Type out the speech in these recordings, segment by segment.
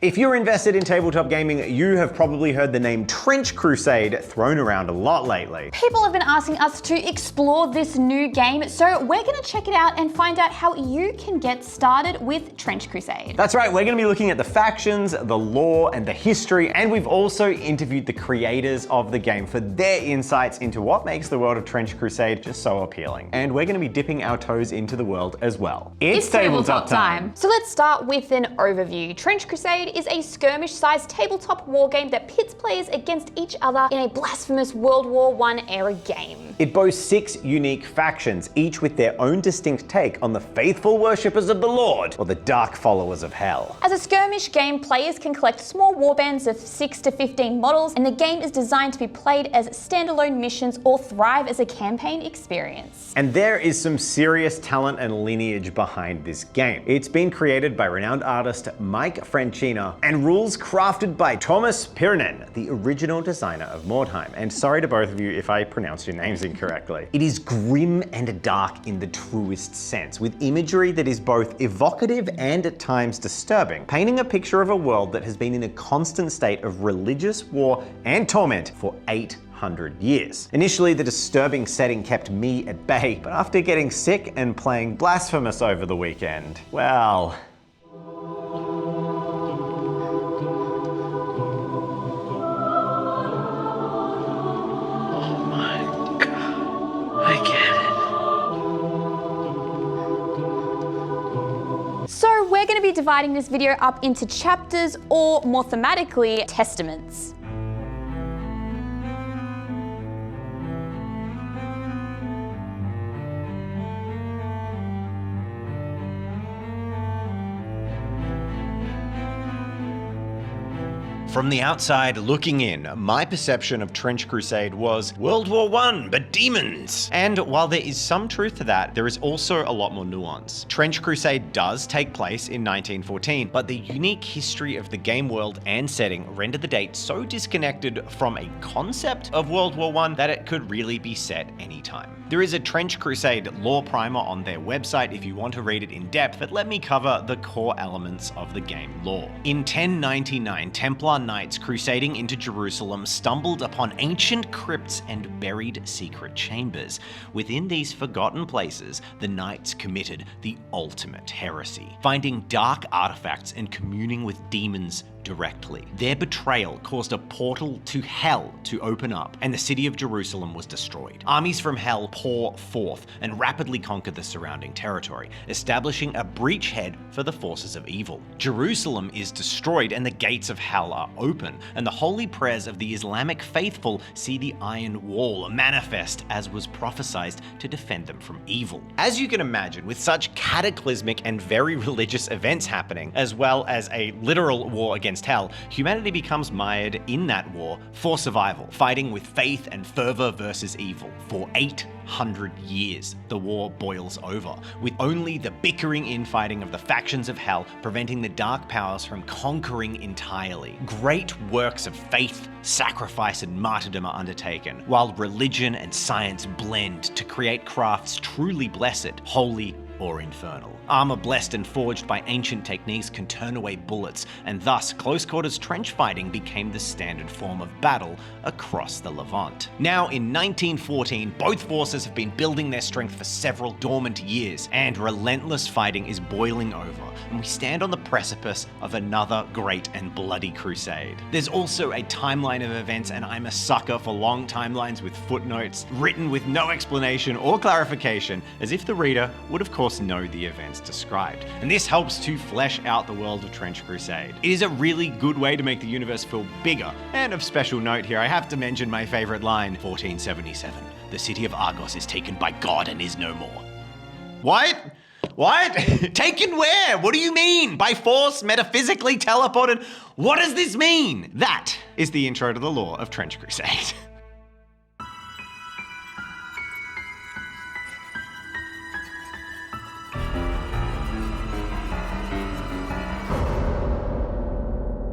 If you're invested in tabletop gaming, you have probably heard the name Trench Crusade thrown around a lot lately. People have been asking us to explore this new game, so we're gonna check it out and find out how you can get started with Trench Crusade. That's right, we're gonna be looking at the factions, the lore, and the history, and we've also interviewed the creators of the game for their insights into what makes the world of Trench Crusade just so appealing. And we're gonna be dipping our toes into the world as well. It's tabletop time. So let's start with an overview. Trench Crusade is a skirmish-sized tabletop wargame that pits players against each other in a blasphemous World War I era game. It boasts 6 unique factions, each with their own distinct take on the faithful worshippers of the Lord, or the dark followers of hell. As a skirmish game, players can collect small warbands of 6 to 15 models, and the game is designed to be played as standalone missions or thrive as a campaign experience. And there is some serious talent and lineage behind this game. It's been created by renowned artist Mike Francina, and rules crafted by Thomas Pirnen, the original designer of Mordheim. And sorry to both of you if I pronounced your names incorrectly. It is grim and dark in the truest sense, with imagery that is both evocative and at times disturbing, painting a picture of a world that has been in a constant state of religious war and torment for 800 years. Initially, the disturbing setting kept me at bay, but after getting sick and playing Blasphemous over the weekend, well... So we're going to be dividing this video up into chapters, or more thematically, testaments. From the outside looking in, my perception of Trench Crusade was World War I, but demons. And while there is some truth to that, there is also a lot more nuance. Trench Crusade does take place in 1914, but the unique history of the game world and setting rendered the date so disconnected from a concept of World War I that it could really be set anytime. There is a Trench Crusade lore primer on their website if you want to read it in depth, but let me cover the core elements of the game lore. In 1099, Templar knights crusading into Jerusalem stumbled upon ancient crypts and buried secret chambers. Within these forgotten places, the knights committed the ultimate heresy, finding dark artifacts and communing with demons directly. Their betrayal caused a portal to hell to open up, and the city of Jerusalem was destroyed. Armies from hell pour forth and rapidly conquer the surrounding territory, establishing a breachhead for the forces of evil. Jerusalem is destroyed and the gates of hell are open, and the holy prayers of the Islamic faithful see the Iron Wall manifest as was prophesied to defend them from evil. As you can imagine, with such cataclysmic and very religious events happening, as well as a literal war against hell, humanity becomes mired in that war for survival, fighting with faith and fervor versus evil. For 800 years, the war boils over, with only the bickering infighting of the factions of hell preventing the dark powers from conquering entirely. Great works of faith, sacrifice, and martyrdom are undertaken, while religion and science blend to create crafts truly blessed, holy, or infernal. Armor blessed and forged by ancient techniques can turn away bullets, and thus close quarters trench fighting became the standard form of battle across the Levant. Now in 1914, both forces have been building their strength for several dormant years, and relentless fighting is boiling over, and we stand on the precipice of another great and bloody crusade. There's also a timeline of events, and I'm a sucker for long timelines with footnotes, written with no explanation or clarification, as if the reader would of course know the events described. And this helps to flesh out the world of Trench Crusade. It is a really good way to make the universe feel bigger. And of special note here, I have to mention my favorite line, 1477. The city of Argos is taken by God and is no more. What? What? Taken where? What do you mean? By force? Metaphysically teleported? What does this mean? That is the intro to the lore of Trench Crusade.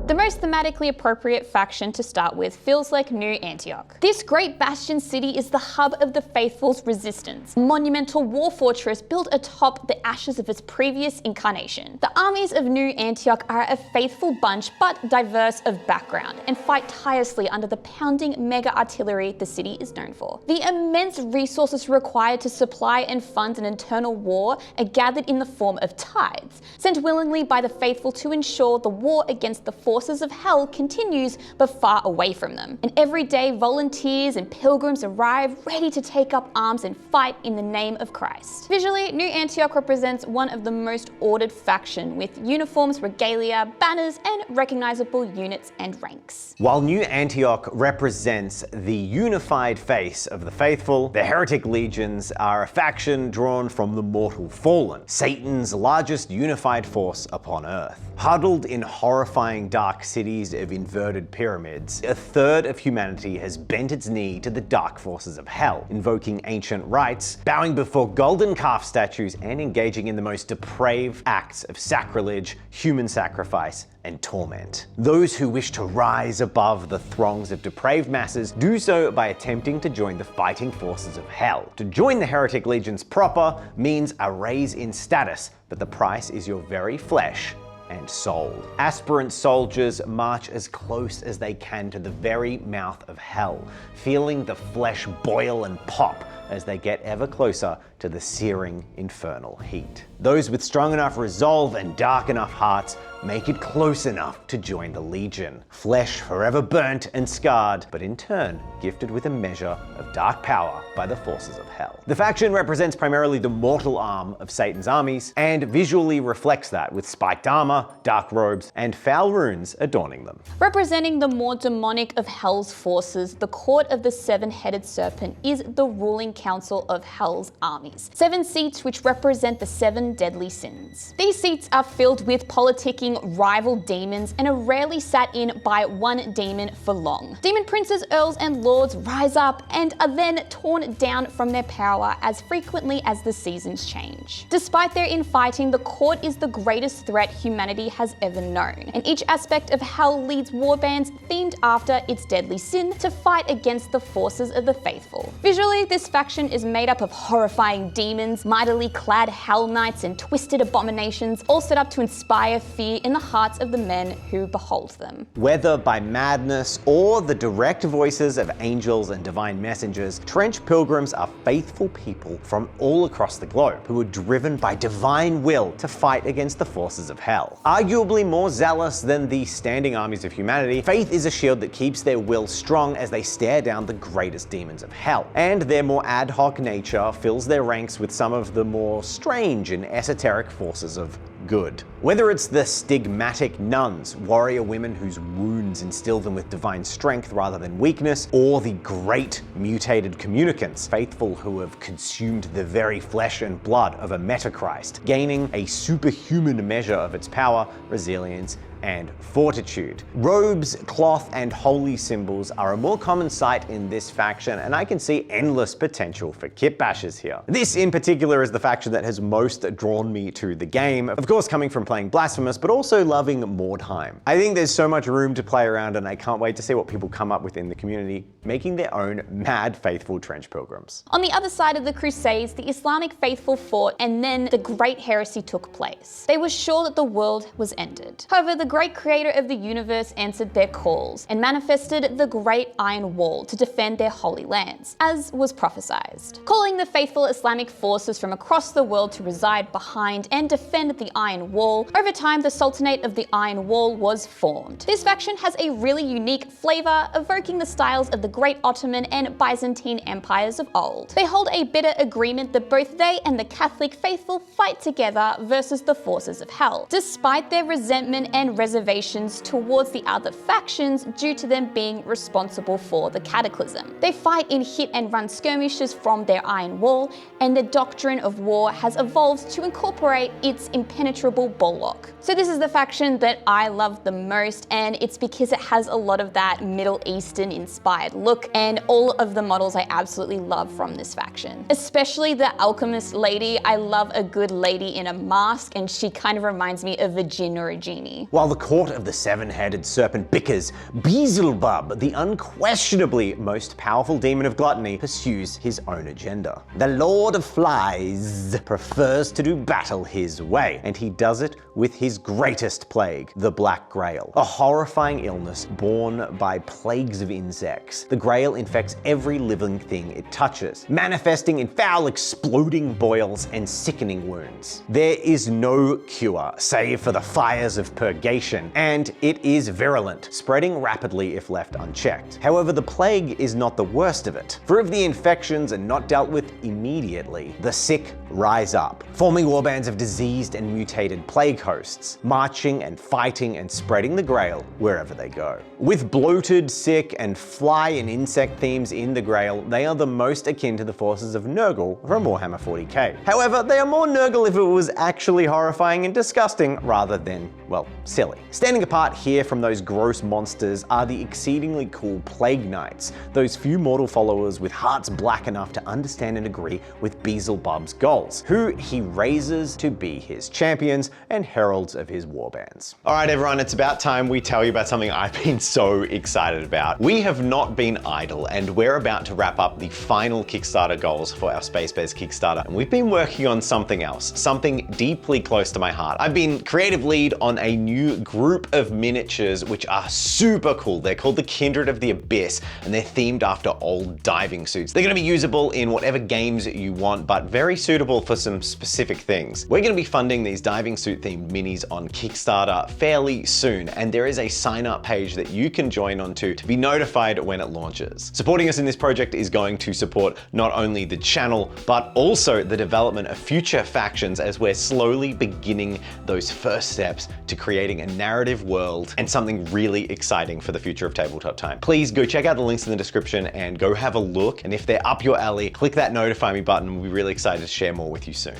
The most thematically appropriate faction to start with feels like New Antioch. This great bastion city is the hub of the Faithful's resistance, a monumental war fortress built atop the ashes of its previous incarnation. The armies of New Antioch are a faithful bunch but diverse of background and fight tirelessly under the pounding mega artillery the city is known for. The immense resources required to supply and fund an internal war are gathered in the form of tithes, sent willingly by the Faithful to ensure the war against the forces of hell continues but far away from them. And every day volunteers and pilgrims arrive ready to take up arms and fight in the name of Christ. Visually, New Antioch represents one of the most ordered faction with uniforms, regalia, banners, and recognizable units and ranks. While New Antioch represents the unified face of the Faithful, the Heretic Legions are a faction drawn from the mortal fallen, Satan's largest unified force upon Earth. Huddled in horrifying dark cities of inverted pyramids, a third of humanity has bent its knee to the dark forces of hell, invoking ancient rites, bowing before golden calf statues, and engaging in the most depraved acts of sacrilege, human sacrifice, and torment. Those who wish to rise above the throngs of depraved masses do so by attempting to join the fighting forces of hell. To join the Heretic Legions proper means a raise in status, but the price is your very flesh and soul. Aspirant soldiers march as close as they can to the very mouth of hell, feeling the flesh boil and pop as they get ever closer to the searing infernal heat. Those with strong enough resolve and dark enough hearts make it close enough to join the Legion. Flesh forever burnt and scarred, but in turn gifted with a measure of dark power by the forces of hell. The faction represents primarily the mortal arm of Satan's armies, and visually reflects that with spiked armor, dark robes, and foul runes adorning them. Representing the more demonic of Hell's forces, the Court of the Seven-Headed Serpent is the ruling council of Hell's armies. 7 seats which represent the 7 deadly sins. These seats are filled with politicking rival demons and are rarely sat in by one demon for long. Demon princes, earls, and lords rise up and are then torn down from their power as frequently as the seasons change. Despite their infighting, the court is the greatest threat humanity has ever known, and each aspect of Hell leads warbands themed after its deadly sin to fight against the forces of the faithful. Visually, this faction is made up of horrifying demons, mightily clad Hell Knights, and twisted abominations, all set up to inspire fear in the hearts of the men who behold them. Whether by madness or the direct voices of angels and divine messengers, trench pilgrims are faithful people from all across the globe who are driven by divine will to fight against the forces of hell. Arguably more zealous than the standing armies of humanity, faith is a shield that keeps their will strong as they stare down the greatest demons of hell, and their more ad hoc nature fills their ranks with some of the more strange and esoteric forces of good. Whether it's the stigmatic nuns, warrior women whose wounds instill them with divine strength rather than weakness, or the great mutated communicants, faithful who have consumed the very flesh and blood of a metachrist, gaining a superhuman measure of its power, resilience, and fortitude. Robes, cloth, and holy symbols are a more common sight in this faction, and I can see endless potential for kit bashes here. This in particular is the faction that has most drawn me to the game, of course coming from playing Blasphemous, but also loving Mordheim. I think there's so much room to play around, and I can't wait to see what people come up with in the community, making their own mad faithful trench pilgrims. On the other side of the Crusades, the Islamic faithful fought, and then the Great Heresy took place. They were sure that the world was ended. However, the great creator of the universe answered their calls and manifested the Great Iron Wall to defend their holy lands, as was prophesied. Calling the faithful Islamic forces from across the world to reside behind and defend the Iron Wall, over time the Sultanate of the Iron Wall was formed. This faction has a really unique flavor, evoking the styles of the Great Ottoman and Byzantine empires of old. They hold a bitter agreement that both they and the Catholic faithful fight together versus the forces of hell, despite their resentment and reservations towards the other factions due to them being responsible for the cataclysm. They fight in hit and run skirmishes from their iron wall, and the doctrine of war has evolved to incorporate its impenetrable bulwark. So this is the faction that I love the most, and it's because it has a lot of that Middle Eastern inspired look, and all of the models I absolutely love from this faction. Especially the alchemist lady. I love a good lady in a mask, and she kind of reminds me of a djinn or a genie. While the court of the seven-headed serpent bickers, Beelzebub, the unquestionably most powerful demon of gluttony, pursues his own agenda. The Lord of Flies prefers to do battle his way, and he does it with his greatest plague, the Black Grail, a horrifying illness born by plagues of insects. The Grail infects every living thing it touches, manifesting in foul exploding boils and sickening wounds. There is no cure, save for the fires of purgation, and it is virulent, spreading rapidly if left unchecked. However, the plague is not the worst of it, for if the infections are not dealt with immediately, the sick rise up, forming warbands of diseased and mutated plague hosts, marching and fighting and spreading the Grail wherever they go. With bloated, sick, and fly and insect themes in the Grail, they are the most akin to the forces of Nurgle from Warhammer 40k. However, they are more Nurgle if it was actually horrifying and disgusting rather than, well, silly. Standing apart here from those gross monsters are the exceedingly cool Plague Knights, those few mortal followers with hearts black enough to understand and agree with Beelzebub's goals, who he raises to be his champions and heralds of his warbands. Alright everyone, it's about time we tell you about something I've been so excited about. We have not been idle, and we're about to wrap up the final Kickstarter goals for our Space Bears Kickstarter, and we've been working on something else, something deeply close to my heart. I've been creative lead on a new group of miniatures which are super cool. They're called the Kindred of the Abyss, and they're themed after old diving suits. They're going to be usable in whatever games you want, but very suitable for some specific things. We're going to be funding these diving suit themed minis on Kickstarter fairly soon, and there is a sign up page that you can join onto to be notified when it launches. Supporting us in this project is going to support not only the channel, but also the development of future factions as we're slowly beginning those first steps to creating a narrative world and something really exciting for the future of Tabletop Time. Please go check out the links in the description and go have a look, and if they're up your alley, click that notify me button. We'll be really excited to share more with you soon.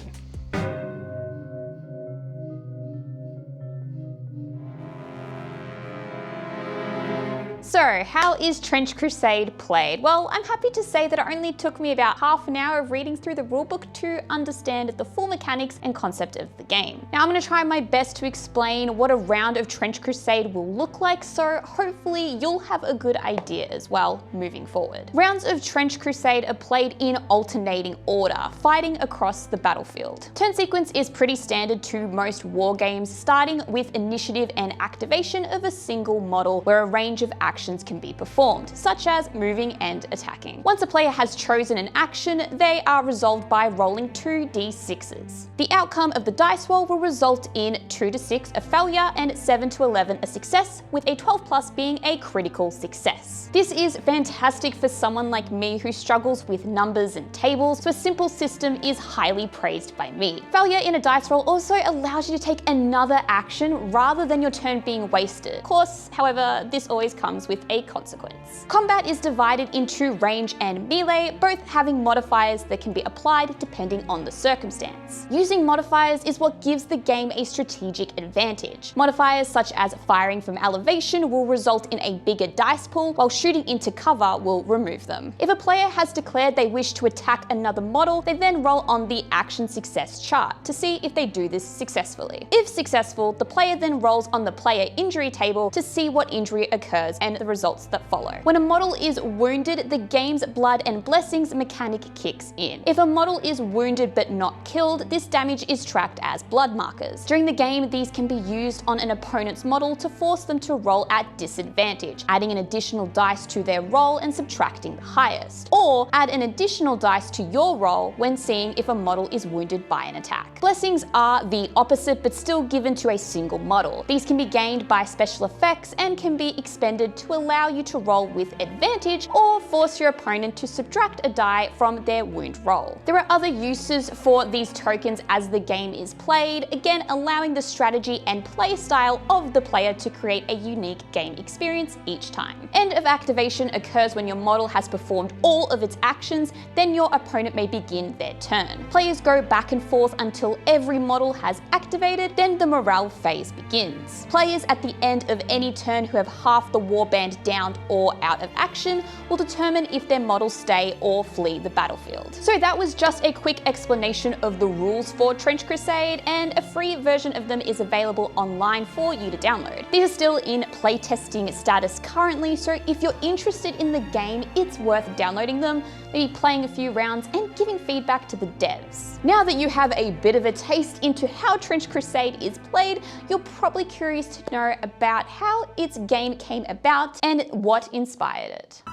So, how is Trench Crusade played? Well, I'm happy to say that it only took me about half an hour of reading through the rulebook to understand the full mechanics and concept of the game. Now, I'm going to try my best to explain what a round of Trench Crusade will look like, so hopefully you'll have a good idea as well moving forward. Rounds of Trench Crusade are played in alternating order, fighting across the battlefield. Turn sequence is pretty standard to most war games, starting with initiative and activation of a single model where a range of actions can be performed, such as moving and attacking. Once a player has chosen an action, they are resolved by rolling 2d6s. The outcome of the dice roll will result in 2 to 6 a failure and 7 to 11 a success, with a 12+ being a critical success. This is fantastic for someone like me who struggles with numbers and tables, so a simple system is highly praised by me. Failure in a dice roll also allows you to take another action rather than your turn being wasted. Of course, however, this always comes with a consequence. Combat is divided into range and melee, both having modifiers that can be applied depending on the circumstance. Using modifiers is what gives the game a strategic advantage. Modifiers such as firing from elevation will result in a bigger dice pool, while shooting into cover will remove them. If a player has declared they wish to attack another model, they then roll on the action success chart to see if they do this successfully. If successful, the player then rolls on the player injury table to see what injury occurs and the results that follow. When a model is wounded, the game's blood and blessings mechanic kicks in. If a model is wounded but not killed, this damage is tracked as blood markers. During the game, these can be used on an opponent's model to force them to roll at disadvantage, adding an additional dice to their roll and subtracting the highest. Or add an additional dice to your roll when seeing if a model is wounded by an attack. Blessings are the opposite, but still given to a single model. These can be gained by special effects and can be expended to allow you to roll with advantage or force your opponent to subtract a die from their wound roll. There are other uses for these tokens as the game is played, again allowing the strategy and play style of the player to create a unique game experience each time. End of activation occurs when your model has performed all of its actions, then your opponent may begin their turn. Players go back and forth until every model has activated, then the morale phase begins. Players at the end of any turn who have half the war warband downed or out of action will determine if their models stay or flee the battlefield. So that was just a quick explanation of the rules for Trench Crusade, and a free version of them is available online for you to download. These are still in playtesting status currently, so if you're interested in the game, it's worth downloading them, maybe playing a few rounds and giving feedback to the devs. Now that you have a bit of a taste into how Trench Crusade is played, you're probably curious to know about how its game came about and what inspired it.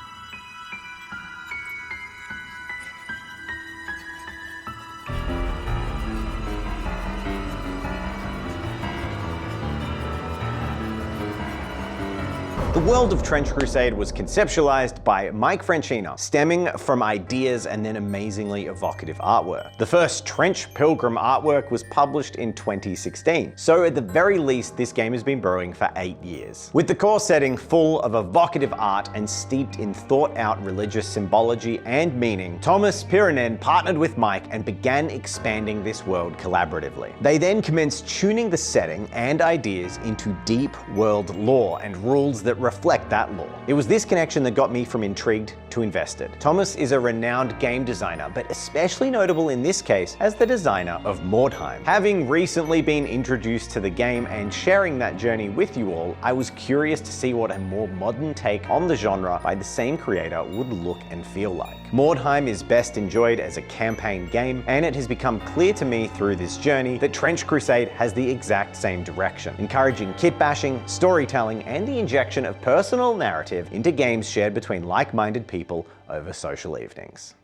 The world of Trench Crusade was conceptualized by Mike Francina, stemming from ideas and then amazingly evocative artwork. The first Trench Pilgrim artwork was published in 2016, so at the very least this game has been brewing for 8 years. With the core setting full of evocative art and steeped in thought-out religious symbology and meaning, Thomas Pirinen partnered with Mike and began expanding this world collaboratively. They then commenced tuning the setting and ideas into deep world lore and rules that reflect that lore. It was this connection that got me from intrigued to invested. Thomas is a renowned game designer, but especially notable in this case as the designer of Mordheim. Having recently been introduced to the game and sharing that journey with you all, I was curious to see what a more modern take on the genre by the same creator would look and feel like. Mordheim is best enjoyed as a campaign game, and it has become clear to me through this journey that Trench Crusade has the exact same direction, encouraging kit bashing, storytelling, and the injection of personal narrative into games shared between like-minded people over social evenings.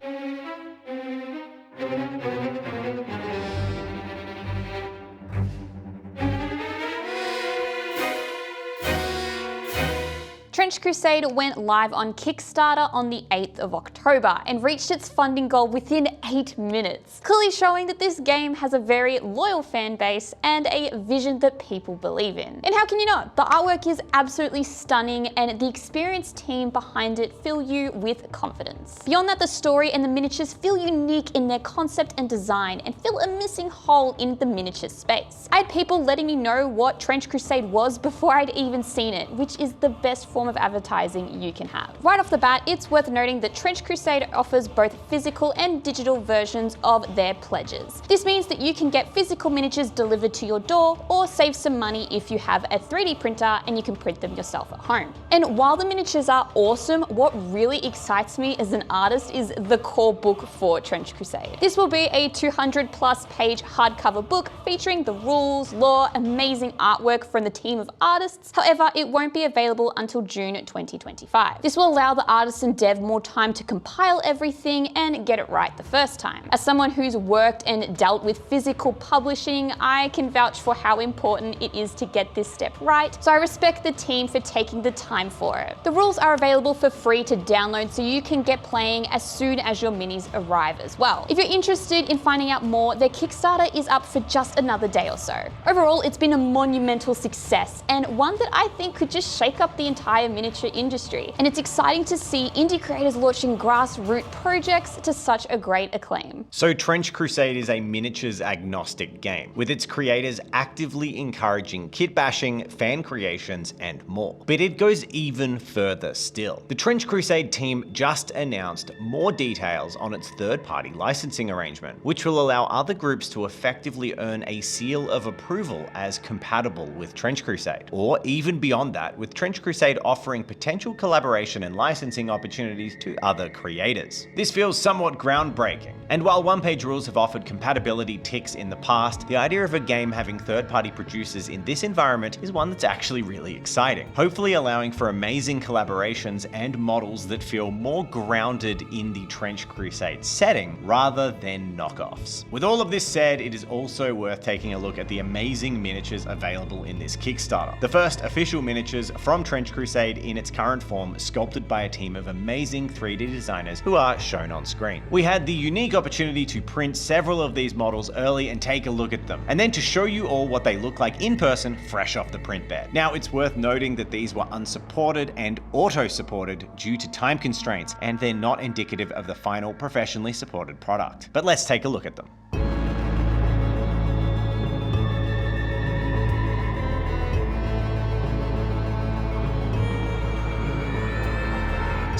Trench Crusade went live on Kickstarter on the 8th of October and reached its funding goal within 8 minutes, clearly showing that this game has a very loyal fan base and a vision that people believe in. And how can you not? The artwork is absolutely stunning and the experienced team behind it fill you with confidence. Beyond that, the story and the miniatures feel unique in their concept and design and fill a missing hole in the miniature space. I had people letting me know what Trench Crusade was before I'd even seen it, which is the best form of advertising you can have. Right off the bat, it's worth noting that Trench Crusade offers both physical and digital versions of their pledges. This means that you can get physical miniatures delivered to your door or save some money if you have a 3D printer and you can print them yourself at home. And while the miniatures are awesome, what really excites me as an artist is the core book for Trench Crusade. This will be a 200+ page hardcover book featuring the rules, lore, amazing artwork from the team of artists. However, it won't be available until June 2025. This will allow the artist and dev more time to compile everything and get it right the first time. As someone who's worked and dealt with physical publishing, I can vouch for how important it is to get this step right, so I respect the team for taking the time for it. The rules are available for free to download, so you can get playing as soon as your minis arrive as well. If you're interested in finding out more, their Kickstarter is up for just another day or so. Overall, it's been a monumental success and one that I think could just shake up the entire miniature industry, and it's exciting to see indie creators launching grassroots projects to such a great acclaim. So Trench Crusade is a miniatures agnostic game, with its creators actively encouraging kit bashing, fan creations, and more. But it goes even further still. The Trench Crusade team just announced more details on its third-party licensing arrangement, which will allow other groups to effectively earn a seal of approval as compatible with Trench Crusade, or even beyond that, with Trench Crusade offering potential collaboration and licensing opportunities to other creators. This feels somewhat groundbreaking, and while one-page rules have offered compatibility ticks in the past, the idea of a game having third-party producers in this environment is one that's actually really exciting, hopefully allowing for amazing collaborations and models that feel more grounded in the Trench Crusade setting rather than knockoffs. With all of this said, it is also worth taking a look at the amazing miniatures available in this Kickstarter. The first official miniatures from Trench Crusade in its current form, sculpted by a team of amazing 3D designers who are shown on screen. We had the unique opportunity to print several of these models early and take a look at them, and then to show you all what they look like in person fresh off the print bed. Now, it's worth noting that these were unsupported and auto-supported due to time constraints, and they're not indicative of the final professionally supported product. But let's take a look at them.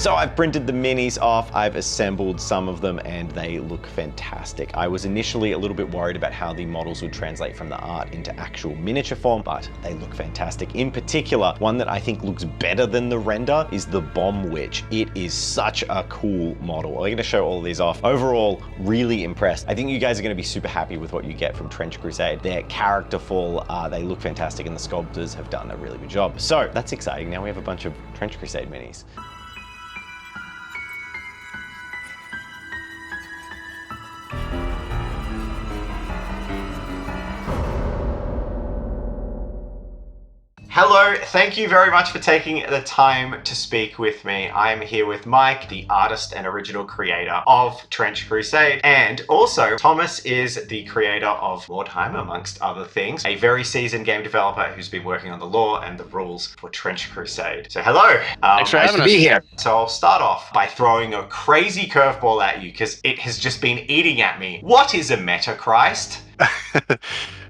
So I've printed the minis off, I've assembled some of them, and they look fantastic. I was initially a little bit worried about how the models would translate from the art into actual miniature form, but they look fantastic. In particular, one that I think looks better than the render is the Bomb Witch. It is such a cool model. We're going to show all of these off. Overall, really impressed. I think you guys are going to be super happy with what you get from Trench Crusade. They're characterful, they look fantastic, and the sculptors have done a really good job. So that's exciting. Now we have a bunch of Trench Crusade minis. Hello, thank you very much for taking the time to speak with me. I am here with Mike, the artist and original creator of Trench Crusade, and also Thomas is the creator of Mordheim, amongst other things, a very seasoned game developer who's been working on the lore and the rules for Trench Crusade. So hello. Thanks for having us. Be here. So I'll start off by throwing a crazy curveball at you because it has just been eating at me. What is a Metachrist?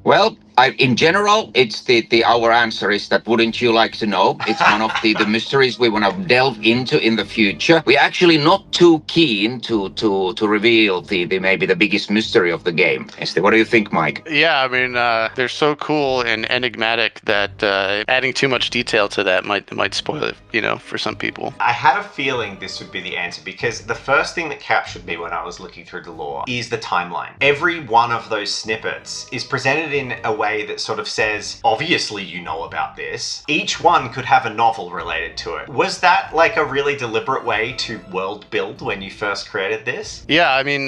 Well, in general, it's our answer is that wouldn't you like to know? It's one of the mysteries we want to delve into in the future. We're actually not too keen to reveal the maybe the biggest mystery of the game. What do you think, Mike? Yeah, I mean, they're so cool and enigmatic that adding too much detail to that might spoil it, for some people. I had a feeling this would be the answer because the first thing that captured me when I was looking through the lore is the timeline. Every one of those snippets is presented in a way that sort of says, obviously you know about this. Each one could have a novel related to it. Was that like a really deliberate way to world build when you first created this? Yeah, I mean,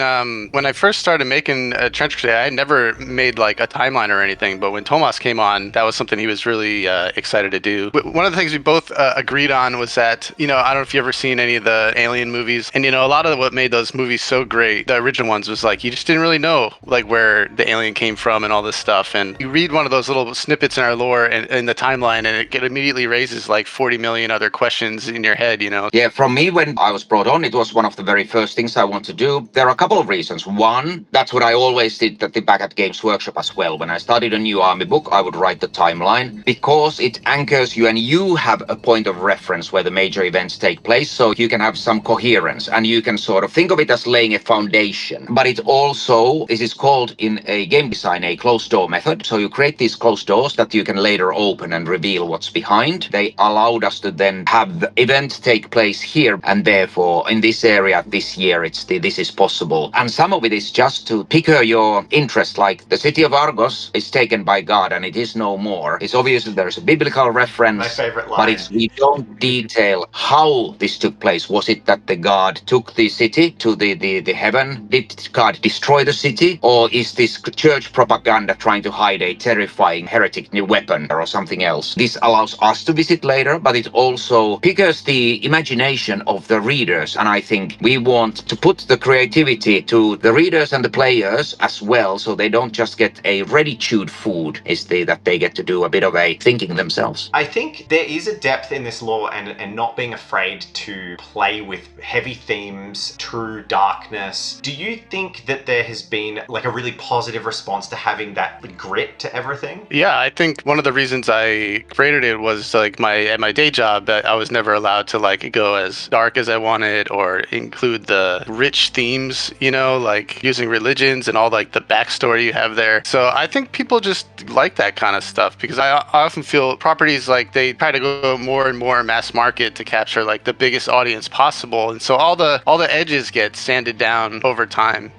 when I first started making Trench Crusade, I had never made like a timeline or anything, but when Tomas came on, that was something he was really excited to do. But one of the things we both agreed on was that, I don't know if you've ever seen any of the Alien movies, and a lot of what made those movies so great, the original ones, was like, you just didn't really know like where the alien came from and all this stuff. And you read one of those little snippets in our lore and in the timeline, and it immediately raises like 40 million other questions in your head, Yeah, from me, when I was brought on, it was one of the very first things I want to do. There are a couple of reasons. One, that's what I always did back at Games Workshop as well. When I started a new army book, I would write the timeline because it anchors you and you have a point of reference where the major events take place, so you can have some coherence and you can sort of think of it as laying a foundation. But it also, this is called in a game design a closed door method. So you create these closed doors that you can later open and reveal what's behind. They allowed us to then have the event take place here, and therefore in this area this year this is possible. And some of it is just to pique your interest, like the city of Argos is taken by God and it is no more. It's obvious that there's a biblical reference. My favorite line. But we don't detail how this took place. Was it that the God took the city to the heaven? Did God destroy the city? Or is this church propaganda trying to hide a terrifying heretic new weapon or something else? This allows us to visit later, but it also piques the imagination of the readers. And I think we want to put the creativity to the readers and the players as well, so they don't just get a ready-chewed food, that they get to do a bit of a thinking themselves. I think there is a depth in this lore and not being afraid to play with heavy themes, true darkness. Do you think that there has been like a really positive response to having that grit to everything? Yeah, I think one of the reasons I created it was like at my day job that I was never allowed to like go as dark as I wanted or include the rich themes, like using religions and all like the backstory you have there. So I think people just like that kind of stuff because I often feel properties like they try to go more and more mass market to capture like the biggest audience possible, and so all the edges get sanded down over time,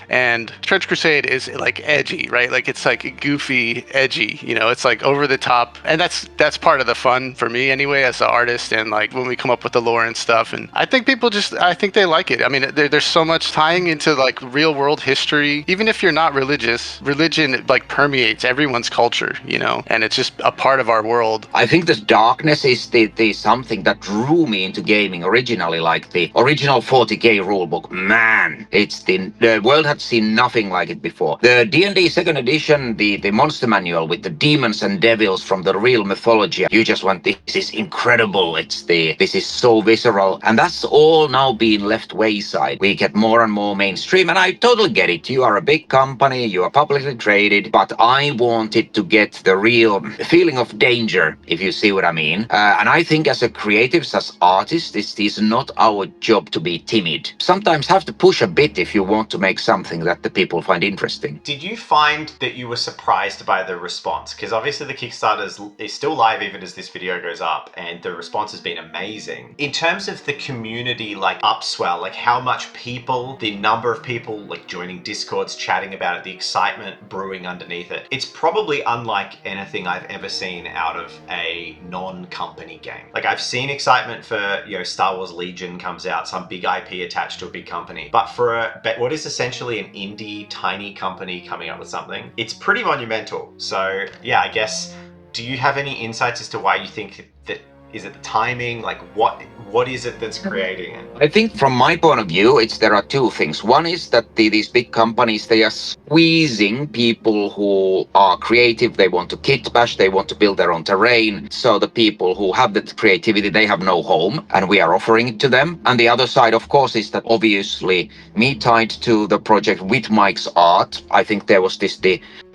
And Trench Crusade is like edgy, right? Like it's like goofy, edgy, it's like over the top, and that's part of the fun for me anyway as an artist, and like when we come up with the lore and stuff. And I think people I think they like it. I mean, there's so much tying into like real world history. Even if you're not religious, religion like permeates everyone's culture, and it's just a part of our world. I think this darkness is the something that drew me into gaming originally, like the original 40k rulebook. Man, the world had seen nothing like it before. The D&D second edition the monster manual with the demons and devils from the real mythology. You just went, this is incredible. This is so visceral. And that's all now being left wayside. We get more and more mainstream, and I totally get it. You are a big company, you are publicly traded, but I wanted to get the real feeling of danger, if you see what I mean. And I think as a creatives, as artists, it is not our job to be timid. Sometimes have to push a bit if you want to make something that the people find interesting. Did you find that you were surprised by the response? Because obviously the Kickstarter is still live even as this video goes up, and the response has been amazing. In terms of the community, like upswell, like how much people, the number of people like joining Discords, chatting about it, the excitement brewing underneath it, it's probably unlike anything I've ever seen out of a non-company game. Like I've seen excitement for, you know, Star Wars Legion comes out, some big IP attached to a big company, but for what is essentially an indie tiny company coming up with something, it's pretty monumental. So yeah, I guess, do you have any insights as to why you think that, is it the timing? Like what is it that's creating it? I think from my point of view, there are two things. One is that these big companies, they are squeezing people who are creative. They want to kit bash, they want to build their own terrain. So the people who have that creativity, they have no home, and we are offering it to them. And the other side, of course, is that obviously me tied to the project with Mike's art, I think there was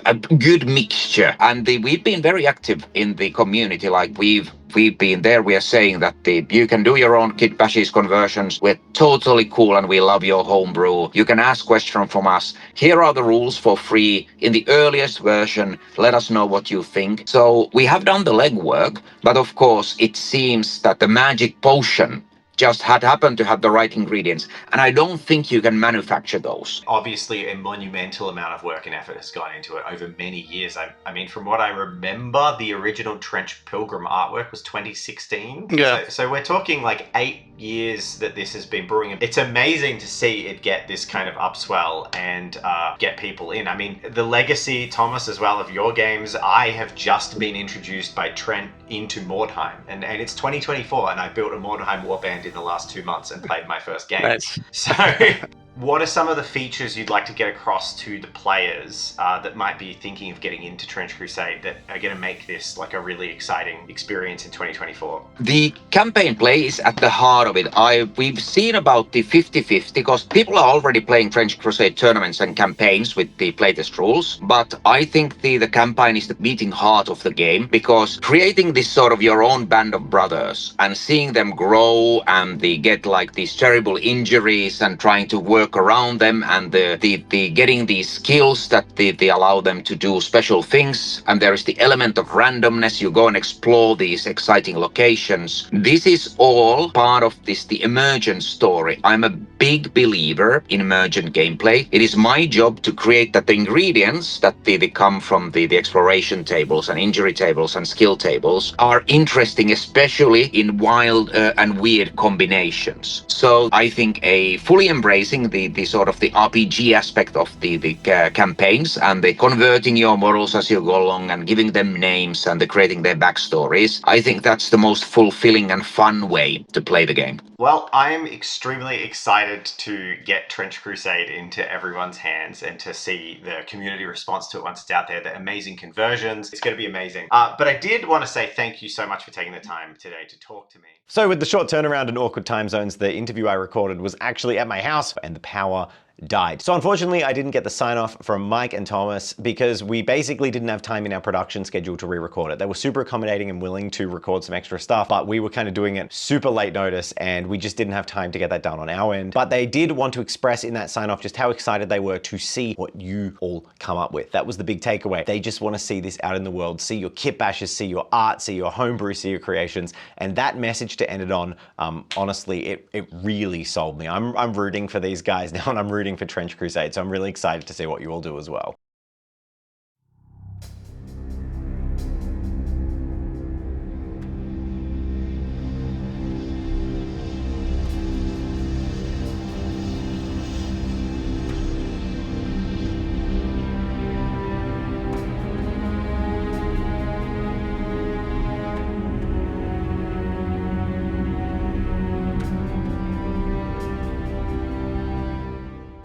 a good mixture, and we've been very active in the community. Like we've been there. We are saying that you can do your own kit bashes conversions. We're totally cool, and we love your homebrew. You can ask questions from us. Here are the rules for free in the earliest version. Let us know what you think. So we have done the legwork, but of course it seems that the magic potion just had happened to have the right ingredients, and I don't think you can manufacture those. Obviously a monumental amount of work and effort has gone into it over many years. I mean, from what I remember, the original Trench Pilgrim artwork was 2016. Yeah. So we're talking like 8 years that this has been brewing. It's amazing to see it get this kind of upswell and get people in. I mean, the legacy, Thomas, as well, of your games, I have just been introduced by Trent into Mordheim, and it's 2024, and I built a Mordheim warband in the last 2 months and played my first game. Nice. So what are some of the features you'd like to get across to the players that might be thinking of getting into Trench Crusade that are going to make this like a really exciting experience in 2024? The campaign play is at the heart of it. We've seen about the 50-50, because people are already playing Trench Crusade tournaments and campaigns with the playtest rules, but I think the campaign is the beating heart of the game, because creating this sort of your own band of brothers and seeing them grow, and they get like these terrible injuries and trying to work around them, and the getting these skills that they allow them to do special things, and there is the element of randomness. You go and explore these exciting locations. This is all part of the emergent story. I'm a big believer in emergent gameplay. It is my job to create that the ingredients that they come from the exploration tables and injury tables and skill tables are interesting, especially in wild and weird combinations. So I think a fully embracing the sort of the RPG aspect of the campaigns, and the converting your models as you go along and giving them names and creating their backstories, I think that's the most fulfilling and fun way to play the game. Well, I'm extremely excited to get Trench Crusade into everyone's hands and to see the community response to it once it's out there, the amazing conversions. It's going to be amazing. But I did want to say thank you so much for taking the time today to talk to me. So with the short turnaround and awkward time zones, the interview I recorded was actually at my house, and the power died. So unfortunately, I didn't get the sign off from Mike and Thomas because we basically didn't have time in our production schedule to re-record it. They were super accommodating and willing to record some extra stuff, but we were kind of doing it super late notice, and we just didn't have time to get that done on our end. But they did want to express in that sign off just how excited they were to see what you all come up with. That was the big takeaway. They just want to see this out in the world, see your kit bashes, see your art, see your homebrew, see your creations. And that message to end it on, honestly, it really sold me. I'm rooting for these guys now, and I'm rooting for Trench Crusade, so I'm really excited to see what you all do as well.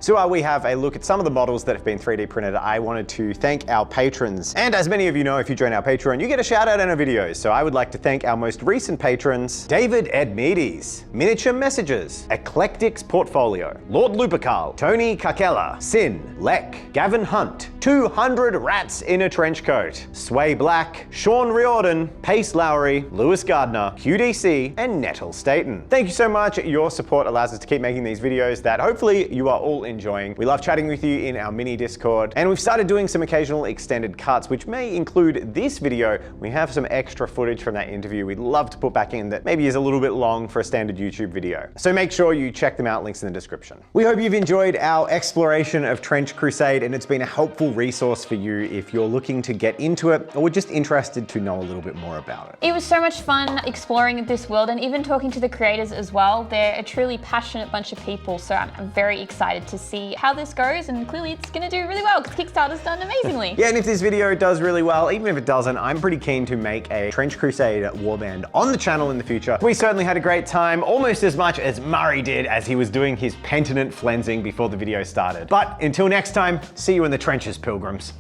So while we have a look at some of the models that have been 3D printed, I wanted to thank our patrons. And as many of you know, if you join our Patreon, you get a shout out in our videos. So I would like to thank our most recent patrons: David Edmedes, Miniature Messages, Eclectics Portfolio, Lord Lupercal, Tony Kakela, Sin, Lek, Gavin Hunt, 200 Rats in a Trench Coat, Sway Black, Sean Riordan, Pace Lowry, Lewis Gardner, QDC, and Nettle Staten. Thank you so much. Your support allows us to keep making these videos that hopefully you are all enjoying. We love chatting with you in our mini Discord, and we've started doing some occasional extended cuts, which may include this video. We have some extra footage from that interview we'd love to put back in that maybe is a little bit long for a standard YouTube video. So make sure you check them out, links in the description. We hope you've enjoyed our exploration of Trench Crusade, and it's been a helpful resource for you if you're looking to get into it or just interested to know a little bit more about it. It was so much fun exploring this world and even talking to the creators as well. They're a truly passionate bunch of people, so I'm very excited to see how this goes, and clearly it's gonna do really well because Kickstarter's done amazingly. Yeah, and if this video does really well, even if it doesn't, I'm pretty keen to make a Trench Crusade warband on the channel in the future. We certainly had a great time, almost as much as Murray did as he was doing his penitent flensing before the video started. But until next time, see you in the trenches, pilgrims.